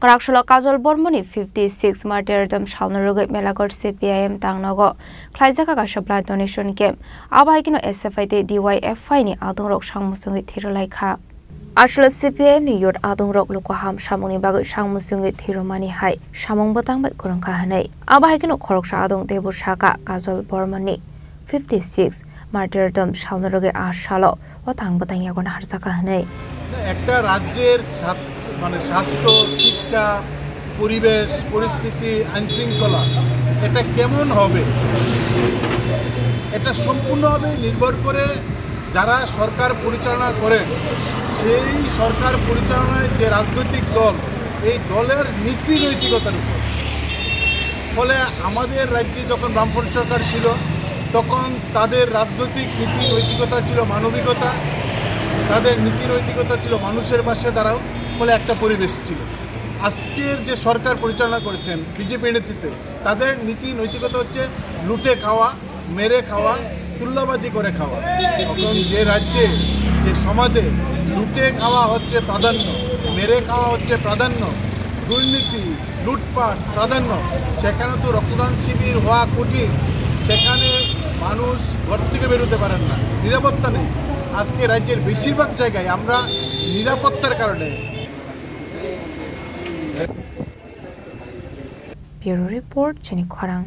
Karakshalo Kajol Bormoni 56 Martyrdom Shalnarugat Melagor CPIM Tangnago Klaizaka Supply Donation Game Abahikino SFIT DYFI ni Adongrok Shangmusungi Thirolaikha Ashla CPIM ni Yod Adongrok Lukoham Shamoni Bagut Shangmusungi Thiromani Hai Shamong Batang Bat Kurangka Hanai Abahikino Koroksha Adong Debu Shaka Kajol Bormoni 56 Martyrdom Shalnarugat Ashalo Watang Batang Yagon Harzaka Hanai একটা রাজ্যের মানে স্বাস্থ্য শিক্ষা পরিবেশ পরিস্থিতি আইনশৃঙ্খলা এটা কেমন হবে এটা সম্পূর্ণভাবে নির্ভর করে যারা সরকার পরিচালনা করেন সেই সরকার পরিচালনায় যে রাজনৈতিক দল এই দলের নীতি নৈতিকতার উপর ফলে আমাদের রাজ্যে যখন বামফ্রন্ট সরকার ছিল তখন তাদের রাজনৈতিক নীতি নৈতিকতা ছিল মানবিকতা তাদের নীতি নৈতিকতা ছিল মানুষের পাশে দাঁড়াও বলে একটা পরিবেশ ছিল আজকের যে সরকার পরিচালনা করেছেন বিজেপি নেতৃত্বে তাদের নীতি নৈতিকতা হচ্ছে লুটে খাওয়া মেরে খাওয়া তুল্যবাজি করে খাওয়া এখন যে রাজ্যে যে সমাজে লুটে খাওয়া হচ্ছে প্রাধান্য মেরে খাওয়া হচ্ছে প্রাধান্য দুর্নীতি লুটপাট প্রাধান্য সেখানে তো রক্তদান শিবির হওয়া কঠিন সেখানে মানুষ ঘর থেকে বেরোতে পারেন না নিরাপত্তা নেই আজকে রাজ্যের বেশিরভাগ জায়গায় আমরা নিরাপত্তার কারণে Bureau Report, Jenny Kwarang.